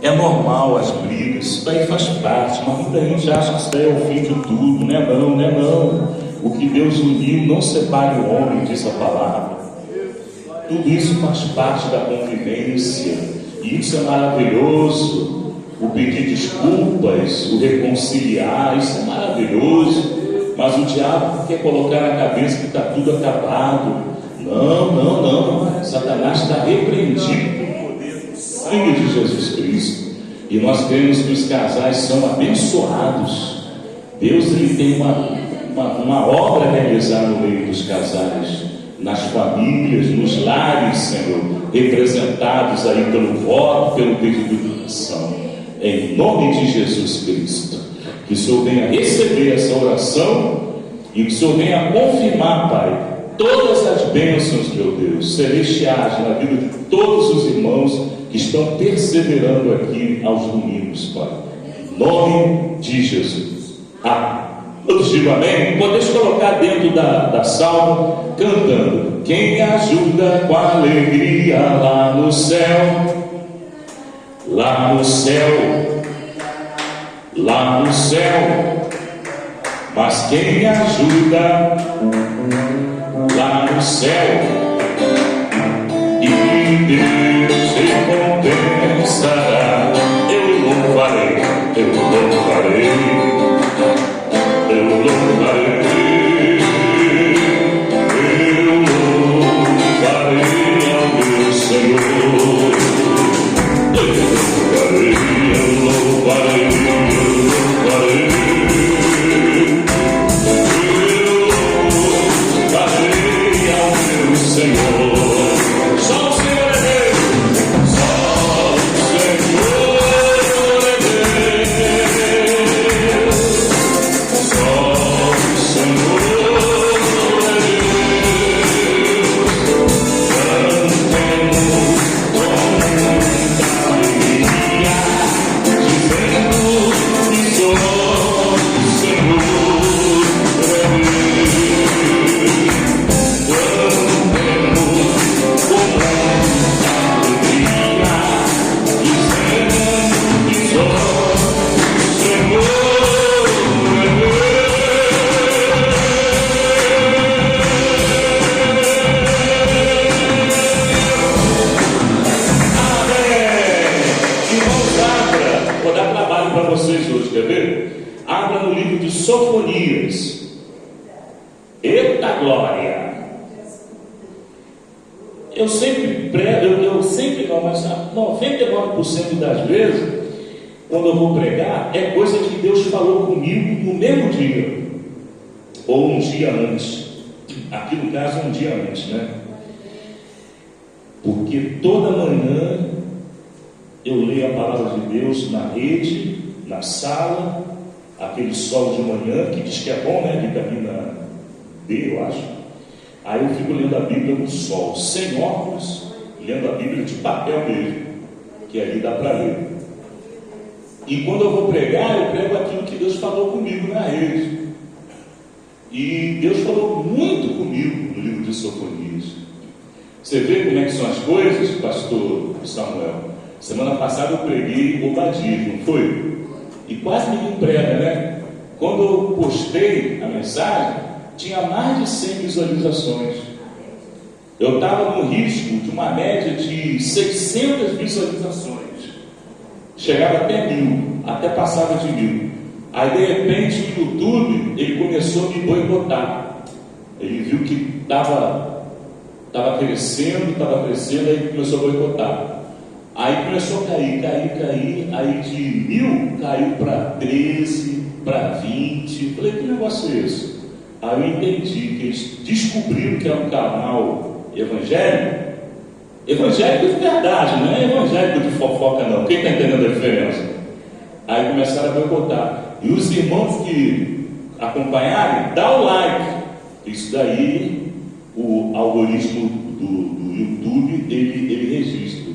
É normal as brigas, isso daí faz parte, mas muita gente acha que isso daí é o fim de tudo. Não é não, não é não. O que Deus uniu não separe o homem, diz a palavra. Tudo isso faz parte da convivência, e isso é maravilhoso. O pedir desculpas, o reconciliar, isso é maravilhoso. Mas o diabo quer colocar na cabeça que está tudo acabado. Não, não, não. Satanás está repreendido pelo poder do sangue de Jesus Cristo. E nós cremos que os casais são abençoados. Deus ele tem uma obra a realizar no meio dos casais, nas famílias, nos lares, Senhor, representados aí pelo voto, pelo pedido de oração. Em nome de Jesus Cristo, que o Senhor venha receber essa oração e que o Senhor venha confirmar, Pai, todas as bênçãos, meu Deus, celestiais na vida de todos os irmãos que estão perseverando aqui aos domingos, Pai. Em nome de Jesus. Amém. Todos digam amém. Podemos colocar dentro da salva, cantando: quem me ajuda com alegria lá no céu, lá no céu, lá no céu. Mas quem me ajuda lá no céu, e Deus recompensará. Eu louvarei, eu louvarei, eu louvarei, eu louvarei ao meu Senhor. Eu louvarei, eu louvarei, eu louvarei, Senhor. Só o Senhor é Deus, só o Senhor é Deus, só o Senhor é Deus. Cantemos com muita alegria, dizendo que só o Senhor é vocês hoje, quer ver? Abra no livro de Sofonias. Eita glória! Eu sempre prego, mas 99% das vezes, quando eu vou pregar, é coisa que Deus falou comigo no mesmo dia, ou um dia antes. Aqui no caso, um dia antes, né? Porque toda manhã eu leio a palavra de Deus na rede, na sala, aquele sol de manhã, que diz que é bom, né? Vitamina D, eu acho. Aí eu fico lendo a Bíblia no sol, sem óculos, lendo a Bíblia de papel mesmo, que ali dá para ler. E quando eu vou pregar, eu prego aquilo que Deus falou comigo na rede. E Deus falou muito comigo no livro de Sofonias. Você vê como é que são as coisas, pastor Samuel? Semana passada eu preguei Obadias, não foi? E quase ninguém prega, né? Quando eu postei a mensagem, tinha mais de 100 visualizações. Eu estava no risco de uma média de 600 visualizações. Chegava até 1000, até passava de 1000. Aí de repente o YouTube, ele começou a me boicotar. Ele viu que estava crescendo, aí começou a boicotar. Aí começou a cair, aí de 1000 caiu para 13, para 20. Falei, que negócio é esse? Aí eu entendi que eles descobriram que era um canal evangélico de verdade, não é evangélico de fofoca não. Quem está entendendo a diferença? Aí começaram a boicotar. E os irmãos que acompanharem, dá o like. Isso daí, o algoritmo do YouTube, ele registra.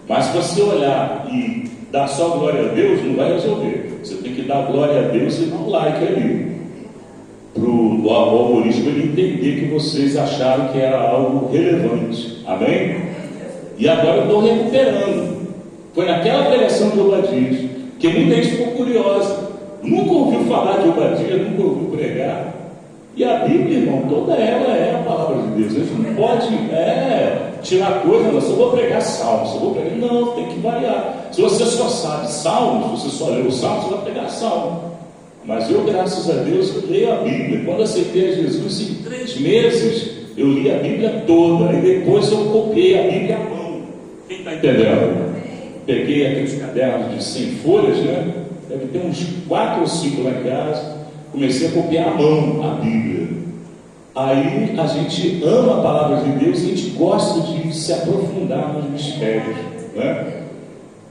Mas se você olhar e dar só glória a Deus, não vai resolver. Você tem que dar glória a Deus e dar um like ali, para o algoritmo ele entender que vocês acharam que era algo relevante. Amém? E agora eu estou recuperando. Foi naquela pregação que de Obadias, porque muita gente ficou curiosa, nunca ouviu falar de Obadias, nunca ouviu pregar. E a Bíblia, irmão, toda ela é a palavra de Deus. A gente não pode tirar coisa, não, só vou pregar salmos, só vou pregar. Não, tem que variar. Se você só sabe salmos, você só lê os salmos, você vai pregar salmo. Mas eu, graças a Deus, eu leio a Bíblia. Quando aceitei a Jesus, em 3 meses, eu li a Bíblia toda. E depois eu copiei a Bíblia à mão. Quem está entendendo? Peguei aqueles cadernos de 100 folhas, né? Deve ter uns 4 ou 5 lá em casa. Comecei a copiar à mão a Bíblia. Aí a gente ama a palavra de Deus e a gente gosta de se aprofundar nos mistérios, né?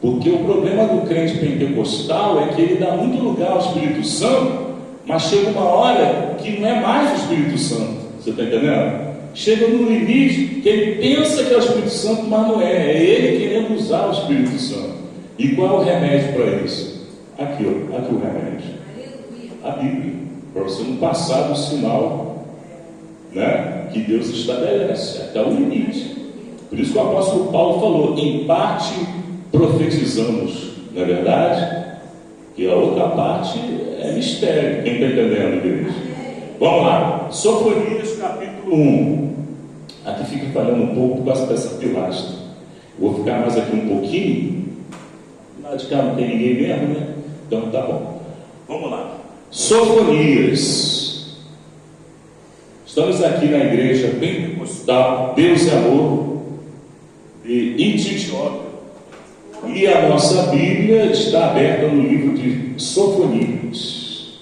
Porque o problema do crente pentecostal é que ele dá muito lugar ao Espírito Santo, mas chega uma hora que não é mais o Espírito Santo. Você está entendendo? Chega no limite que ele pensa que é o Espírito Santo, mas não é. É ele querendo usar o Espírito Santo. E qual é o remédio para isso? Aqui o remédio. A Bíblia, para você não passar do sinal, né, que Deus estabelece até o limite. Por isso que o apóstolo Paulo falou: em parte profetizamos, não é verdade? E a outra parte é mistério. Quem está entendendo, igreja? Vamos lá, Sofonias capítulo 1. Aqui fica falando um pouco por causa dessa pilastra. Vou ficar mais aqui um pouquinho. Lá de cá não tem ninguém mesmo, né? Então tá bom. Vamos lá. Sofonias. Estamos aqui na igreja pentecostal Deus e Amor de Ititiópia, e a nossa Bíblia está aberta no livro de Sofonias.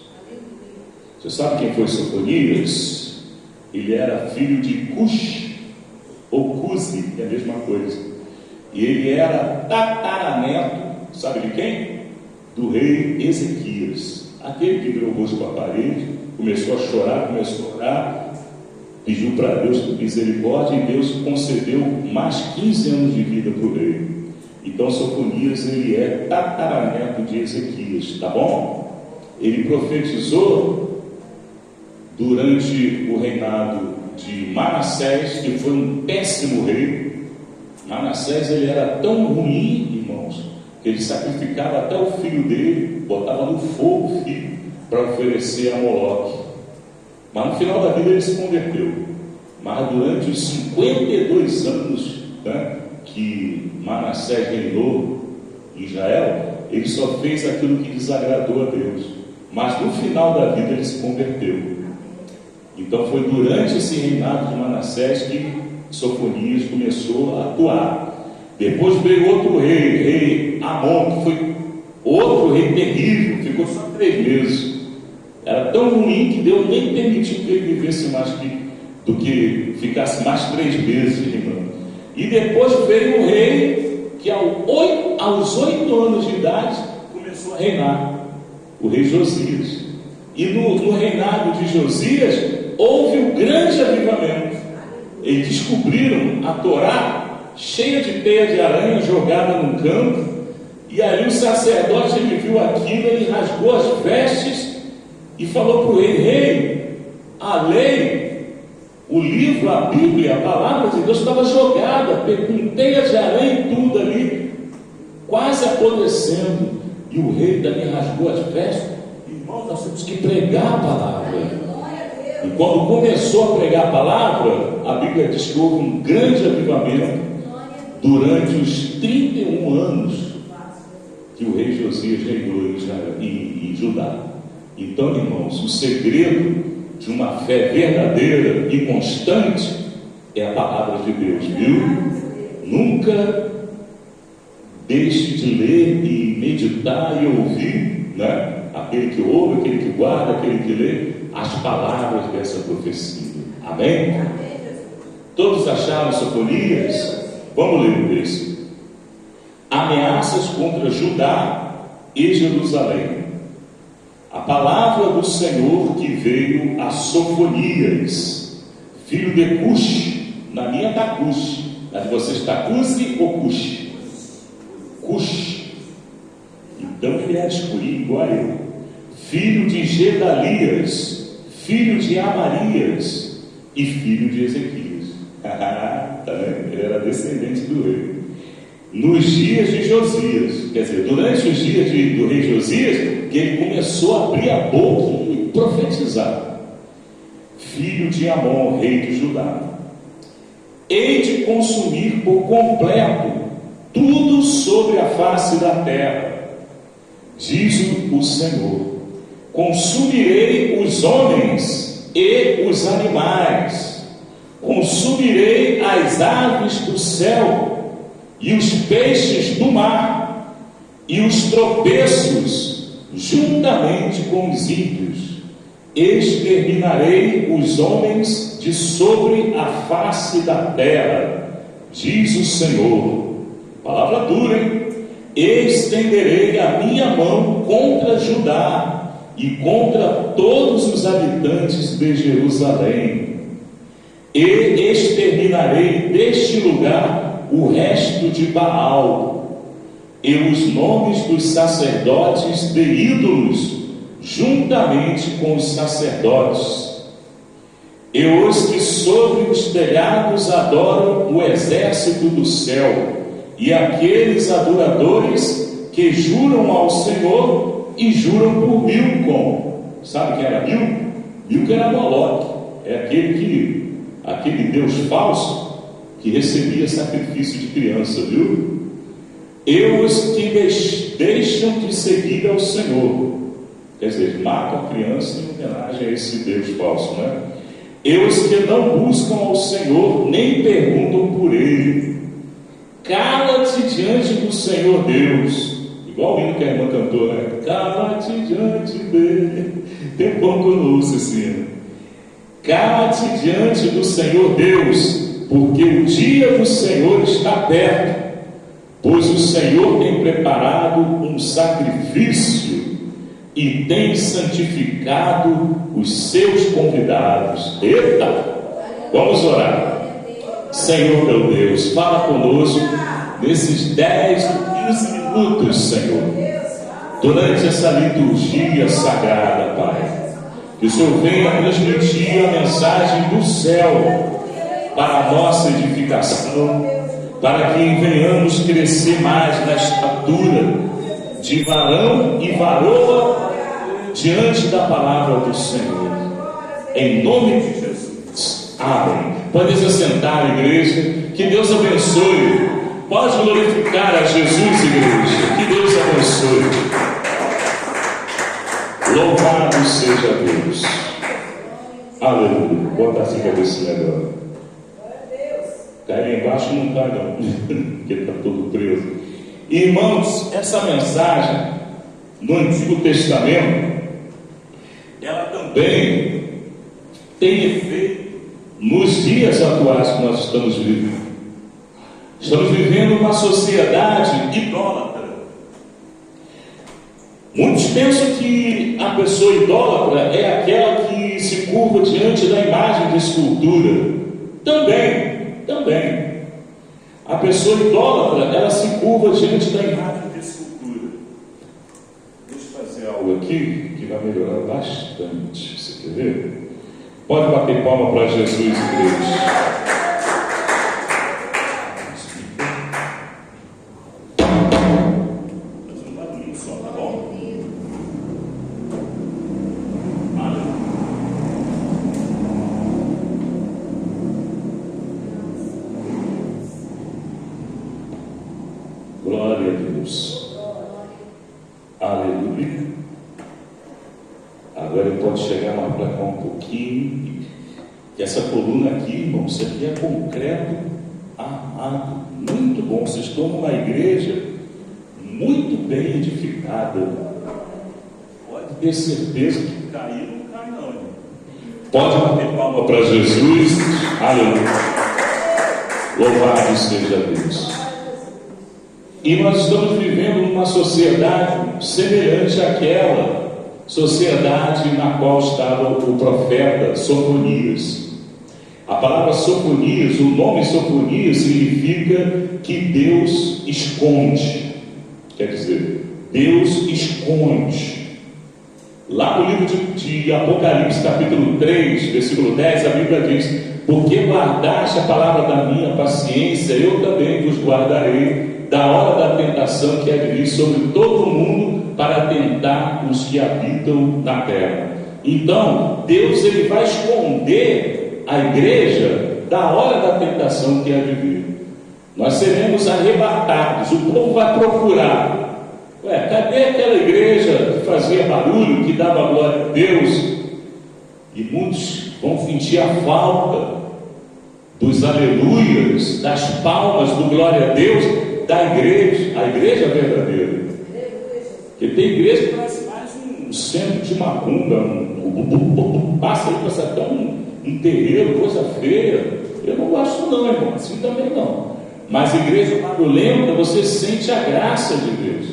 Você sabe quem foi Sofonias? Ele era filho de Cush ou Cusi, é a mesma coisa, e ele era tataraneto, sabe de quem? Do rei Ezequias. Aquele que virou o rosto para a parede, começou a chorar, pediu para Deus misericórdia, e Deus concedeu mais 15 anos de vida para o rei. Então Sofonias, ele é tataraneto de Ezequias, tá bom? Ele profetizou durante o reinado de Manassés, que foi um péssimo rei. Manassés, ele era tão ruim, irmãos, que ele sacrificava até o filho dele, botava no fogo o filho para oferecer a Moloque. Mas no final da vida ele se converteu. Mas durante os 52 anos, né, que Manassés reinou em Israel, ele só fez aquilo que desagradou a Deus. Mas no final da vida ele se converteu. Então foi durante esse reinado de Manassés que Sofonias começou a atuar. Depois veio outro rei Amon, que foi outro rei terrível, ficou só 3 meses. Era tão ruim que Deus nem permitiu que ele vivesse mais do que ficasse mais 3 meses reinando. E depois veio o rei que aos 8 anos de idade começou a reinar, o rei Josias. E no reinado de Josias houve um grande avivamento. Eles descobriram a Torá cheia de teia de aranha jogada num campo, e ali o sacerdote, ele viu aquilo, ele rasgou as vestes e falou para o rei: rei, a lei, o livro, a Bíblia, a palavra de Deus estava jogada com teia de aranha e tudo ali, quase apodrecendo. E o rei também rasgou as vestes. Irmão, nós temos que pregar a palavra. E quando começou a pregar a palavra, a Bíblia diz que houve um grande avivamento durante os 31 anos que o rei Josias reinou em Judá. Então, irmãos, o segredo de uma fé verdadeira e constante é a palavra de Deus, viu? Nunca deixe de ler e meditar e ouvir, né? Aquele que ouve, aquele que guarda, aquele que lê as palavras dessa profecia. Amém? Todos acharam Sofonias? Vamos ler o texto. Ameaças contra Judá e Jerusalém. A palavra do Senhor que veio a Sofonias, filho de Cush. Na minha está Cush. Na de vocês está Cusi ou Cush? Cush. Então ele é escolhido igual a ele. Filho de Gedalias, filho de Amarias e filho de Ezequias. Tá vendo? Ele era descendente do rei. Nos dias de Josias, quer dizer, durante os dias do rei Josias, que ele começou a abrir a boca e profetizar: filho de Amon, rei de Judá, hei de consumir por completo tudo sobre a face da terra, diz o Senhor. Consumirei os homens e os animais, consumirei as aves do céu e os peixes do mar, e os tropeços juntamente com os ímpios. Exterminarei os homens de sobre a face da terra, diz o Senhor. Palavra dura, hein? Estenderei a minha mão contra Judá e contra todos os habitantes de Jerusalém, e exterminarei deste lugar o resto de Baal, e os nomes dos sacerdotes de ídolos, juntamente com os sacerdotes, e os que sobre os telhados adoram o exército do céu, e aqueles adoradores que juram ao Senhor e juram por Milcom. Sabe quem era Milcom? Milcom era Moloque, é aquele Deus falso que recebia sacrifício de criança, viu? E os que deixam de seguir ao Senhor, quer dizer, matam a criança em homenagem a esse Deus falso, né? E os que não buscam ao Senhor, nem perguntam por Ele. Cala-te diante do Senhor Deus. Igual o hino que a irmã cantou, né? Cala-te diante dele. Tem pouco que eu não ouço esse hino. Cala-te diante do Senhor Deus, porque o dia do Senhor está perto, pois o Senhor tem preparado um sacrifício e tem santificado os seus convidados. Eita! Vamos orar. Senhor meu Deus, fala conosco nesses 10, 15 minutos, Senhor, durante essa liturgia sagrada, Pai. Que o Senhor venha transmitir a mensagem do céu para a nossa edificação, para que venhamos crescer mais na estatura de varão e varoa diante da palavra do Senhor. Em nome de Jesus. Amém. Pode se assentar, igreja. Que Deus abençoe. Pode glorificar a Jesus, igreja. Que Deus abençoe. Louvado seja Deus. Aleluia. Bota assim para ver se melhor. Cai lá embaixo não cai não, porque está todo preso. Irmãos, essa mensagem no Antigo Testamento, ela também tem efeito nos dias atuais que nós estamos vivendo. Estamos vivendo uma sociedade idólatra. Muitos pensam que a pessoa idólatra é aquela que se curva diante da imagem de escultura. Também. A pessoa idólatra, ela se curva diante da imagem de escultura. Deixa eu fazer algo aqui que vai melhorar bastante. Você quer ver? Pode bater palma para Jesus, igreja. Glória a Deus. Aleluia. Agora ele pode chegar mais para cá um pouquinho. E essa coluna aqui, irmão, isso aqui é concreto armado. Muito bom. Vocês estão numa igreja muito bem edificada. Pode ter certeza que cair não cai não, irmão. Pode bater palma para Jesus. Aleluia. Louvado seja Deus. E nós estamos vivendo numa sociedade semelhante àquela sociedade na qual estava o profeta Sofonias. A palavra Sofonias, o nome Sofonias significa que Deus esconde. Quer dizer, Deus esconde. Lá no livro de Apocalipse, capítulo 3, versículo 10, a Bíblia diz: porque guardaste a palavra da minha paciência, eu também vos guardarei da hora da tentação que há de vir sobre todo o mundo para tentar os que habitam na terra. Então, Deus ele vai esconder a igreja da hora da tentação que há de vir. Nós seremos arrebatados, o povo vai procurar. Cadê aquela igreja que fazia barulho, que dava glória a Deus? E muitos vão sentir a falta dos aleluias, das palmas do glória a Deus da igreja, a igreja verdadeira. Porque tem igreja que parece mais um centro de macumba, passa aí, passa até um terreiro, coisa feia. Eu não gosto não, irmão, assim também não. Mas igreja barulhenta, você sente a graça de Deus,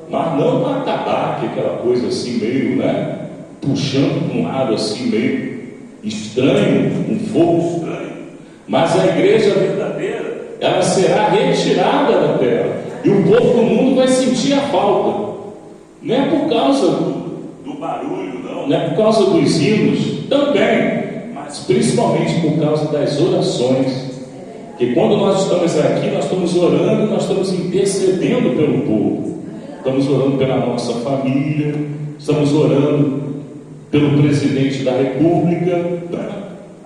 mas não uma atabaque, aquela coisa assim meio, né, puxando para um lado assim meio estranho, um fogo estranho. Mas a igreja verdadeira, ela será retirada da terra, e o povo do mundo vai sentir a falta. Não é por causa do barulho, não é por causa dos hinos também, mas principalmente por causa das orações. Que quando nós estamos aqui, nós estamos orando, nós estamos intercedendo pelo povo, estamos orando pela nossa família, estamos orando pelo presidente da república, né?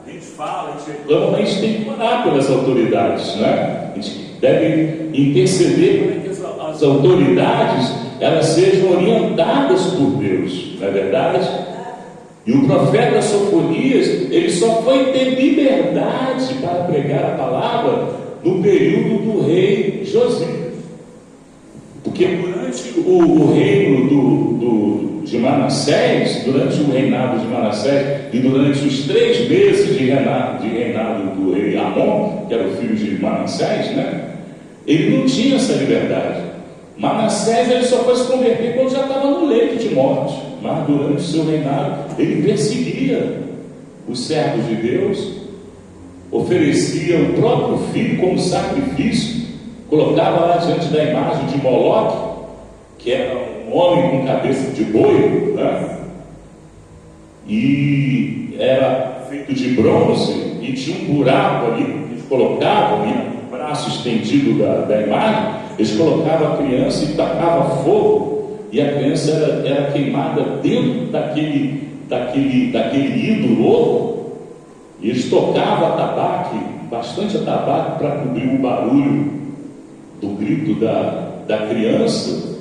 A gente fala, a gente reclama, mas a gente tem que orar pelas autoridades, né? A gente deve interceder para que as autoridades elas sejam orientadas por Deus, não é verdade? E o profeta Sofonias, ele só foi ter liberdade para pregar a palavra no período do rei Josias. Porque durante o reino de Manassés, durante o reinado de Manassés, e durante os 3 meses de reinado do rei Amon, que era o filho de Manassés, né? Ele não tinha essa liberdade. Manassés ele só foi se converter quando já estava no leito de morte, mas durante o seu reinado ele perseguia os servos de Deus, oferecia o próprio filho como sacrifício, colocava lá diante da imagem de Moloque, que era um homem com cabeça de boi, né? E era feito de bronze e tinha um buraco ali que eles colocavam, o braço estendido da imagem. Eles colocavam a criança e tacavam fogo, e a criança era queimada dentro daquele ídolo louco, e eles tocavam bastante atabaque para cobrir o barulho do grito da criança.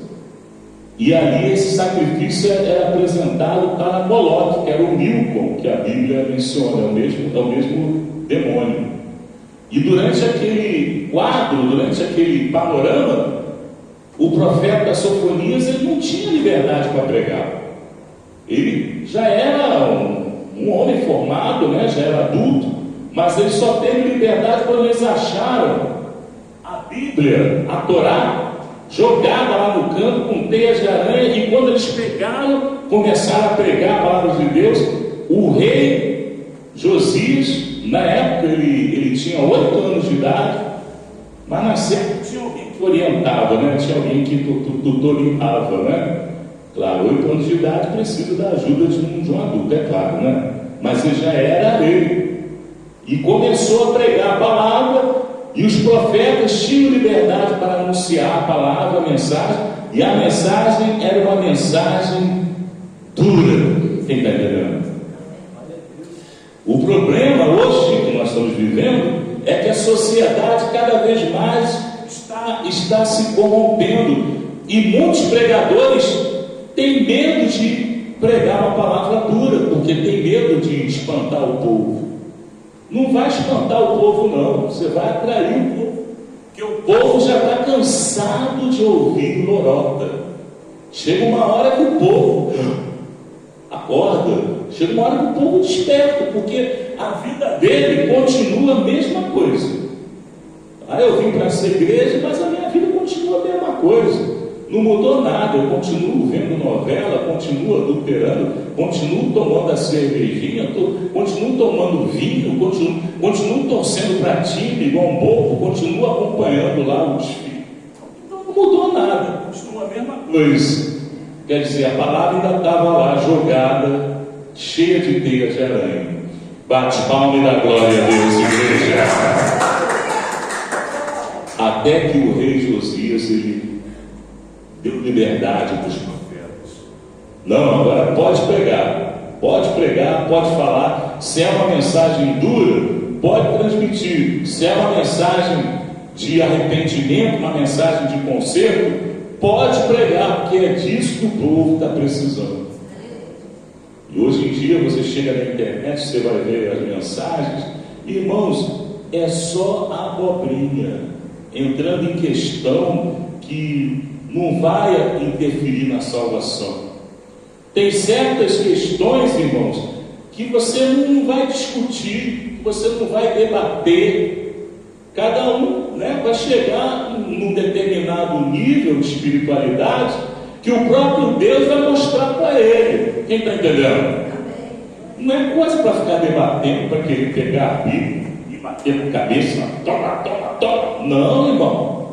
E ali esse sacrifício era apresentado para Moloque, que era o Milcom, que a Bíblia menciona, é o mesmo demônio. E durante aquele quadro, durante aquele panorama, o profeta Sofonias ele não tinha liberdade para pregar. Ele já era um homem formado, né? Já era adulto, mas ele só teve liberdade quando eles acharam a Bíblia, a Torá, jogada lá no canto com teias de aranha, e quando eles pegaram, começaram a pregar a palavra de Deus. O rei Josias, na época ele tinha 8 anos de idade, mas nasceu, tinha alguém que orientava, né? Tinha alguém que tutoriava, né? Claro, 8 anos de idade precisa da ajuda de um adulto, é claro, né? Mas ele já era rei, e começou a pregar a palavra, e os profetas tinham liberdade para anunciar a palavra, a mensagem, e a mensagem era uma mensagem dura. Quem está entendendo? O problema hoje que nós estamos vivendo é que a sociedade cada vez mais está se corrompendo, e muitos pregadores têm medo de pregar uma palavra dura, porque tem medo de espantar o povo. Não vai espantar o povo não, você vai atrair o povo, porque o povo já está cansado de ouvir lorota. Chega uma hora que o povo acorda, chega uma hora que o povo desperta, porque a vida dele continua a mesma coisa. Eu vim para essa igreja, mas a minha vida continua a mesma coisa, não mudou nada. Eu continuo vendo novela, continuo adulterando, continuo tomando a cervejinha, continuo tomando vinho, continuo torcendo para time igual um bobo, continuo acompanhando lá os filhos. Então não mudou nada, continua a mesma coisa. Quer dizer, a palavra ainda estava lá jogada, cheia de teias de aranha. Bate palma e dá glória a Deus, igreja. até que o rei Josias ele deu liberdade para os profetas. Não, agora pode pregar, pode falar. Se é uma mensagem dura, pode transmitir. Se é uma mensagem de arrependimento, uma mensagem de conserto, pode pregar, porque é disso que o povo está precisando. E hoje em dia você chega na internet, você vai ver as mensagens, irmãos, é só abobrinha, entrando em questão que não vai interferir na salvação. Tem certas questões, irmãos, que você não vai discutir, que você não vai debater. Cada um, vai chegar num determinado nível de espiritualidade que o próprio Deus vai mostrar para ele. Quem está entendendo? Não é coisa para ficar debatendo, para querer pegar a Bíblia e bater na cabeça, toma. Não, irmão.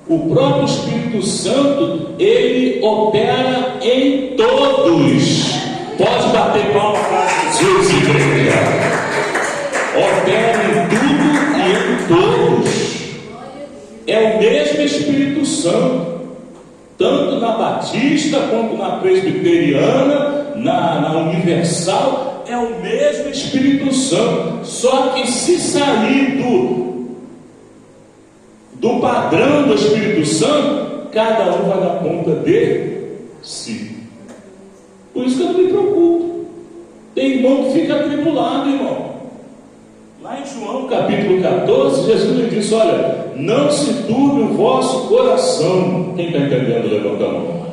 O próprio Espírito Santo, ele opera em todos. Pode bater palma para Jesus, igreja. Opera em tudo e em todos. É o mesmo Espírito Santo, tanto na Batista quanto na Presbiteriana, na Universal, é o mesmo Espírito Santo. Só que se sair do padrão do Espírito Santo, cada um vai dar conta de si. Por isso que eu não me preocupo. Tem irmão que fica atribulado, irmão. Lá em João capítulo 14, Jesus lhe disse: olha, não se turbe o vosso coração. Quem está entendendo, levanta a mão.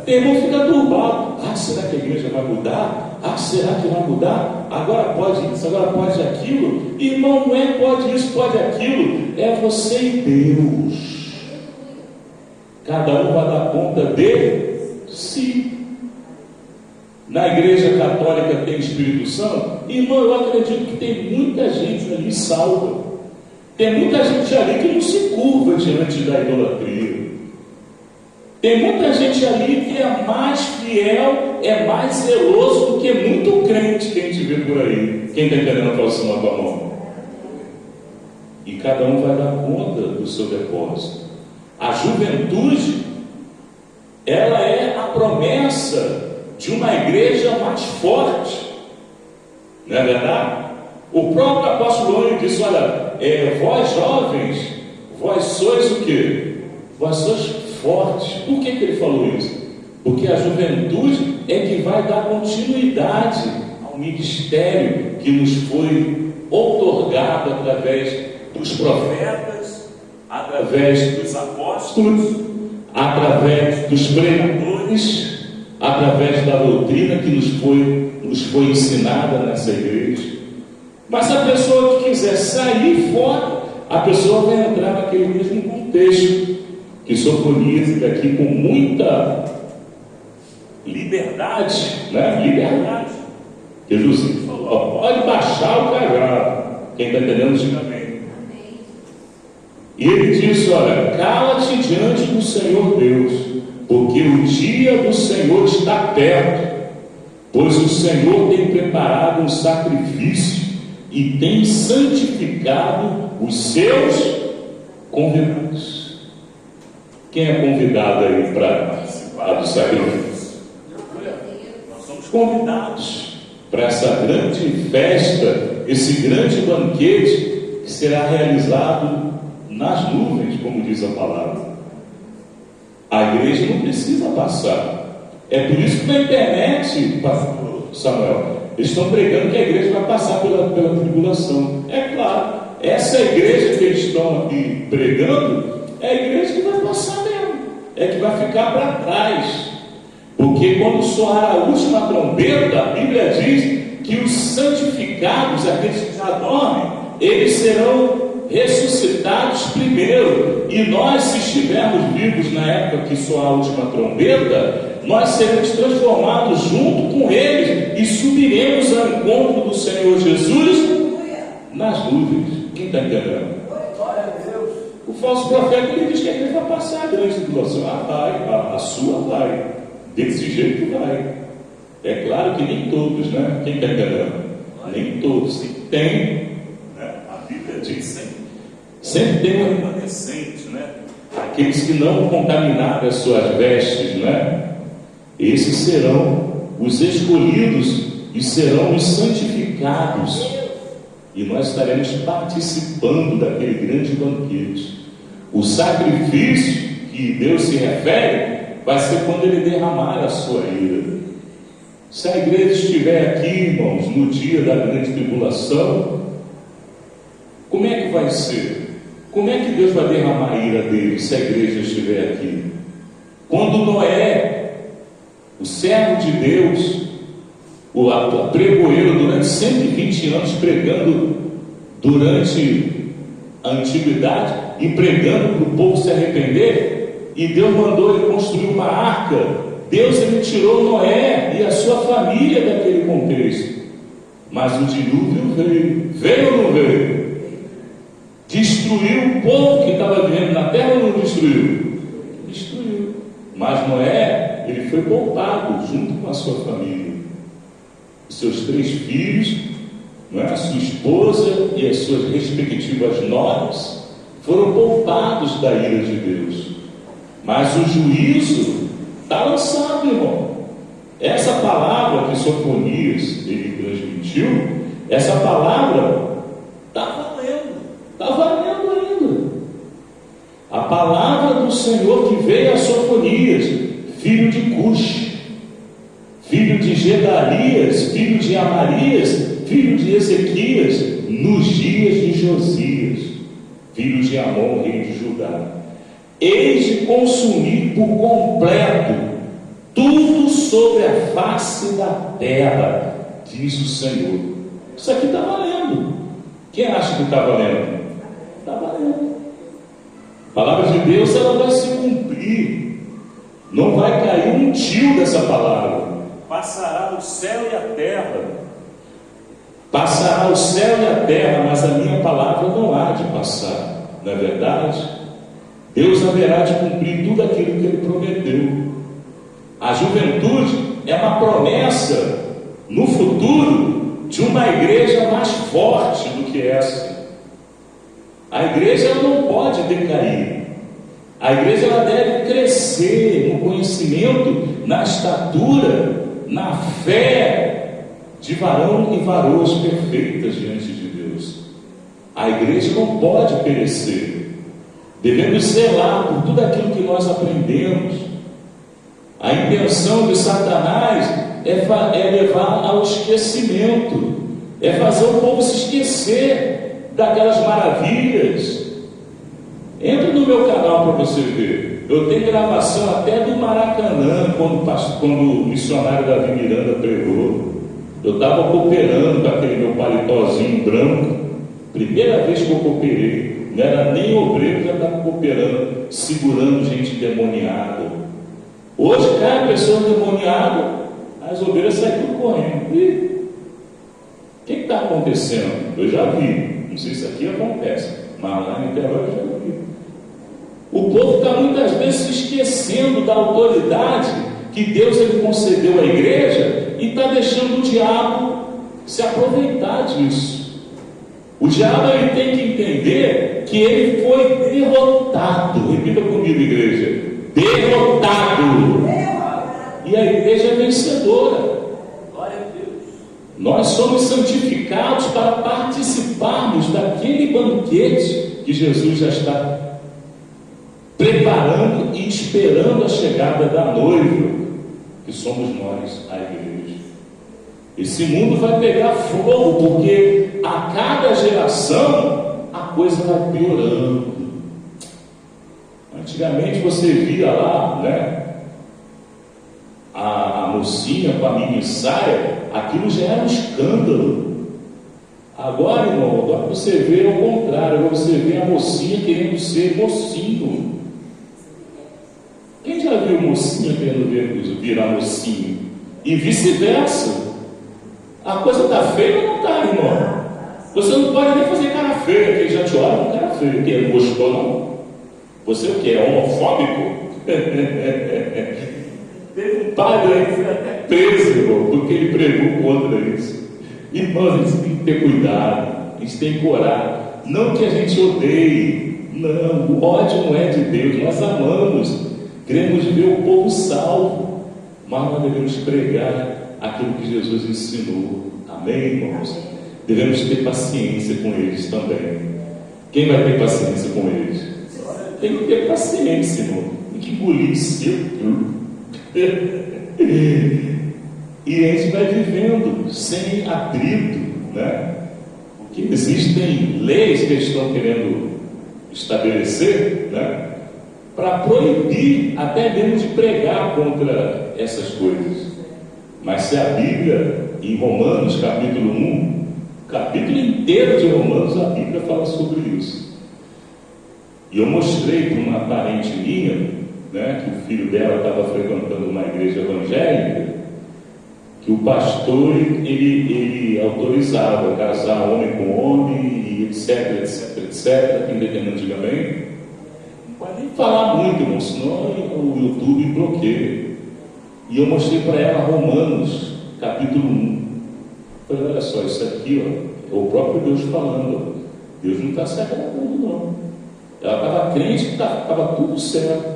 Tem irmão que fica turbado. Será que a igreja vai mudar? Será que vai mudar? Agora pode isso, agora pode aquilo. Irmão, não é pode isso, pode aquilo. É você e Deus. Cada um vai dar conta de si. Na igreja católica tem Espírito Santo? Irmão, eu acredito que tem muita gente ali salva. Tem muita gente ali que não se curva diante da idolatria. Tem muita gente ali que é mais fiel, é mais zeloso do que muito crente que a gente vê por aí. Quem está entendendo a próxima com a mão? E cada um vai dar conta do seu depósito. A juventude, ela é a promessa de uma igreja mais forte. Não é verdade? O próprio apóstolo João disse: olha, vós jovens, vós sois o quê? Vós sois fortes. Por que ele falou isso? Porque a juventude é que vai dar continuidade ao ministério que nos foi outorgado através dos profetas, através dos apóstolos, através dos pregadores, através da doutrina que nos foi ensinada nessa igreja. Mas a pessoa que quiser sair fora, a pessoa vai entrar naquele mesmo contexto que Sofonias aqui com muita liberdade, liberdade. Jesus falou: pode baixar o cajado. Quem está entendendo, diga amém. E ele disse: olha, cala-te diante do Senhor Deus, porque o dia do Senhor está perto, pois o Senhor tem preparado um sacrifício e tem santificado os seus convidados. Quem é convidado aí para participar do sacrifício? Nós somos convidados para essa grande festa, esse grande banquete que será realizado nas nuvens, como diz a palavra. A igreja não precisa passar. É por isso que na internet, pastor Samuel, eles estão pregando que a igreja vai passar pela tribulação. É claro, essa igreja que eles estão aqui pregando é a igreja que vai passar mesmo, é que vai ficar para trás. Porque quando soar a última trombeta, a Bíblia diz que os santificados, aqueles que já dormem, eles serão ressuscitados primeiro. E nós, se estivermos vivos na época que soar a última trombeta, nós seremos transformados junto com eles e subiremos ao encontro do Senhor Jesus nas nuvens. Quem está entendendo? O falso profeta, ele diz que a igreja vai passar a grande tribulação. Vai, a sua vai. Desse jeito vai. É claro que nem todos, né? Quem está entendendo? Nem todos. Tem, né? A Bíblia diz sempre tem um remanente. remanescente, né? Aqueles que não contaminaram as suas vestes, né? Esses serão os escolhidos e serão os santificados, e nós estaremos participando daquele grande banquete. O sacrifício que Deus se refere vai ser quando Ele derramar a sua ira. Se a igreja estiver aqui, irmãos, no dia da grande tribulação, como é que vai ser? Como é que Deus vai derramar a ira dele se a igreja estiver aqui? Quando Noé, o servo de Deus, o pregoeiro durante 120 anos, pregando durante a antiguidade e pregando para o povo se arrepender, e Deus mandou ele construir uma arca. Deus, ele tirou Noé e a sua família daquele contexto, mas o dilúvio veio ou não veio? Destruiu o povo que estava vivendo na terra ou não destruiu? Destruiu. Mas Noé, ele foi poupado junto com a sua família, os seus 3 filhos, não é? A sua esposa e as suas respectivas noras foram poupados da ira de Deus. Mas o juízo está lançado, irmão. Essa palavra que Sofonias ele transmitiu, essa palavra está valendo ainda. A palavra do Senhor que veio a Sofonias, filho de Cush, filho de Gedalias, filho de Amarias, filho de Ezequias, nos dias de Josias, filho de Amon, rei de Judá. Eis de consumir por completo tudo sobre a face da terra, diz o Senhor. Isso aqui está valendo. Quem acha que está valendo? Está valendo. A palavra de Deus, ela vai se cumprir. Não vai cair um tio dessa palavra. Passará o céu e a terra. Passará o céu e a terra, mas a minha palavra não há de passar. Não é verdade? Deus haverá de cumprir tudo aquilo que Ele prometeu. A juventude é uma promessa no futuro de uma igreja mais forte do que essa. A igreja ela não pode decair. A igreja ela deve crescer no conhecimento, na estatura, na fé de varão e varoas perfeitas diante de Deus. A igreja não pode perecer. Devemos zelar por tudo aquilo que nós aprendemos. A intenção de Satanás é levar ao esquecimento, é fazer o povo se esquecer daquelas maravilhas. Entra no meu canal para você ver. Eu tenho gravação até do Maracanã, quando o missionário Davi Miranda pregou. Eu estava cooperando com aquele meu paletózinho branco. Primeira vez que eu cooperei. Não era nem obreiro, já estava cooperando, segurando gente endemoniada. Hoje cai a pessoa endemoniada, as ovelhas saem tudo correndo. E o que está acontecendo? Eu já vi, não sei se aqui acontece, mas lá no interior eu já vi. O povo está muitas vezes se esquecendo da autoridade que Deus ele concedeu à igreja e está deixando o diabo se aproveitar disso. O diabo ele tem que entender que ele foi derrotado. Repita comigo, igreja: derrotado. E a igreja é vencedora. Glória a Deus. Nós somos santificados para participarmos daquele banquete que Jesus já está preparando e esperando a chegada da noiva, que somos nós, a igreja. Esse mundo vai pegar fogo, porque a cada geração a coisa vai piorando. Antigamente você via lá, né, a mocinha com a mini saia, aquilo já era um escândalo. Agora, irmão, agora você vê ao contrário, agora você vê a mocinha querendo ser mocinho. Quem já viu mocinha querendo virar mocinho? E vice-versa. A coisa está feia ou não está, irmão? Você não pode nem fazer cara feia, porque ele já te olha com cara feia. Porque não gostou, não? Você o que? É homofóbico? Teve um padre aí preso, irmão, porque ele pregou contra isso. Irmão, a gente tem que ter cuidado, a gente tem que orar. Não que a gente odeie, Não, o ódio não é de Deus. Nós amamos, queremos ver o povo salvo, mas nós devemos pregar aquilo que Jesus ensinou. Amém, irmãos? Devemos ter paciência com eles também. Quem vai ter paciência com eles? Tem que ter paciência, irmão. Tem que engolir seco. E a gente vai vivendo sem atrito, né? Porque existem leis que eles estão querendo estabelecer, né? Para proibir até mesmo de pregar contra essas coisas. Mas se a Bíblia, em Romanos capítulo 1, capítulo inteiro de Romanos, a Bíblia fala sobre isso. E eu mostrei para uma parente minha, né, que o filho dela estava frequentando uma igreja evangélica, que o pastor ele autorizava casar homem com homem, e etc, etc, etc, entendendo antigamente. Não pode nem falar muito, irmão, senão o YouTube bloqueia. E eu mostrei para ela Romanos capítulo 1. Falei, olha só, isso aqui, ó, é o próprio Deus falando, ó. Deus não está se agradando, não. Ela estava crente que estava tudo certo,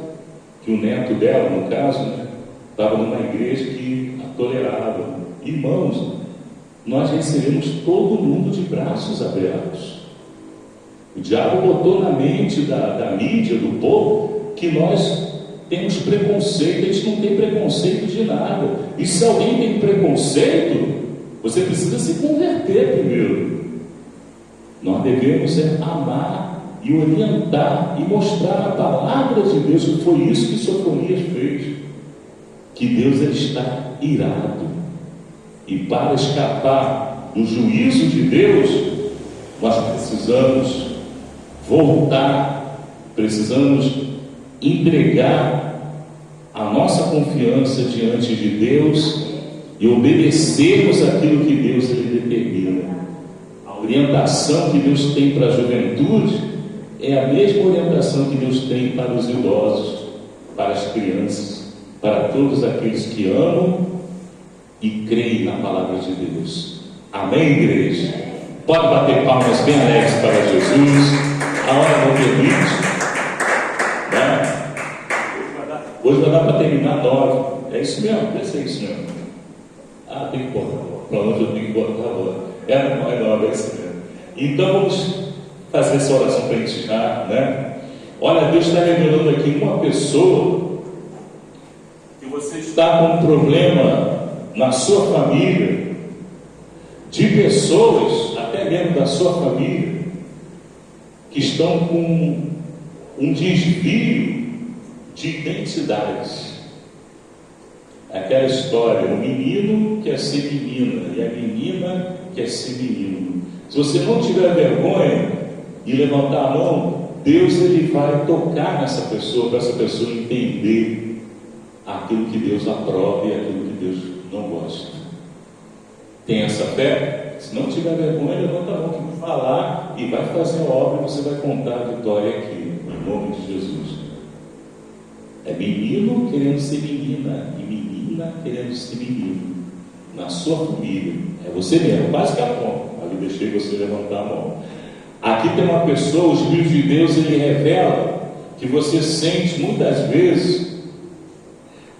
que o neto dela, no caso, né, estava numa igreja que a tolerava. Irmãos, nós recebemos todo mundo de braços abertos. O diabo botou na mente da mídia, do povo, que nós temos preconceito. A gente não tem preconceito de nada. E se alguém tem preconceito, você precisa se converter primeiro. Nós devemos amar e orientar e mostrar a palavra de Deus, que foi isso que Sofonias fez. Que Deus ele está irado, e para escapar do juízo de Deus, nós precisamos voltar, precisamos entregar a nossa confiança diante de Deus e obedecermos aquilo que Deus ele determina. A orientação que Deus tem para a juventude é a mesma orientação que Deus tem para os idosos, para as crianças, para todos aqueles que amam e creem na palavra de Deus. Amém, igreja? Pode bater palmas bem alegres para Jesus. A hora não permite, né? Hoje vai dar para terminar 9. É isso mesmo? Deve ser isso mesmo. Ah, tem que botar. Para onde eu tenho que botar agora? Não é 9, é isso mesmo. Então vamos fazer essa oração para encerrar, né? Olha, Deus está revelando aqui uma pessoa que você está com um problema na sua família, de pessoas, até mesmo da sua família, que estão com um desvio de identidades. Aquela história, o menino quer ser menina e a menina quer ser menino. Se você não tiver vergonha e levantar a mão, Deus ele vai tocar nessa pessoa, para essa pessoa entender aquilo que Deus aprova e aquilo que Deus não gosta. Tem essa fé? Se não tiver vergonha, levanta a mão que vai falar e vai fazer a obra, e você vai contar a vitória aqui, em nome de Jesus. É menino querendo ser menina e menina querendo ser menino na sua família. É você mesmo, quase que a ponta. Ali deixei você levantar a mão. Aqui tem uma pessoa, o Espírito de Deus ele revela que você sente muitas vezes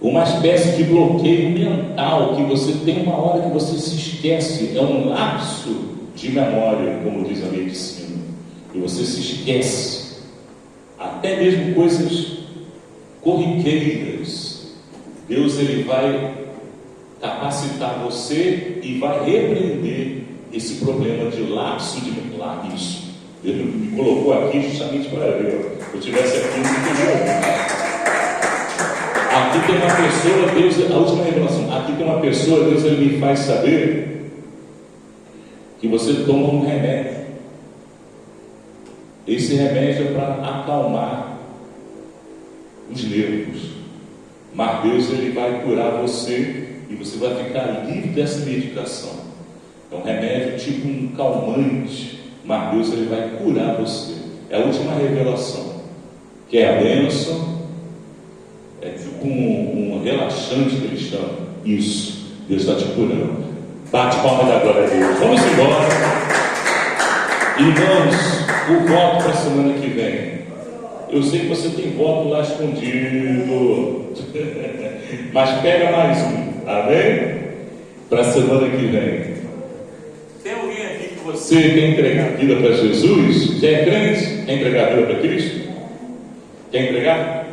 uma espécie de bloqueio mental, que você tem uma hora que você se esquece, é um lapso de memória, como diz a medicina, e você se esquece, até mesmo coisas corriqueiras. Deus ele vai capacitar você e vai repreender esse problema de lapso de memória. Isso, Ele me colocou aqui justamente para ver. Se eu tivesse aqui, não teria. Aqui tem uma pessoa, Deus, a última revelação, aqui tem uma pessoa, Deus ele me faz saber que você toma um remédio. Esse remédio é para acalmar os nervos, mas Deus ele vai curar você e você vai ficar livre dessa medicação. É um remédio tipo um calmante, mas Deus ele vai curar você. É a última revelação, que é a bênção. É tipo um relaxante que eles chamam. Isso, Deus está te curando. Bate palma da glória a Deus. Vamos embora. Irmãos, o voto para a semana que vem. Eu sei que você tem voto lá escondido, mas pega mais um, amém? Para a semana que vem. Tem alguém aqui que você quer entregar a vida para Jesus? Já é crente? Quer entregar a vida para Cristo? Quer entregar?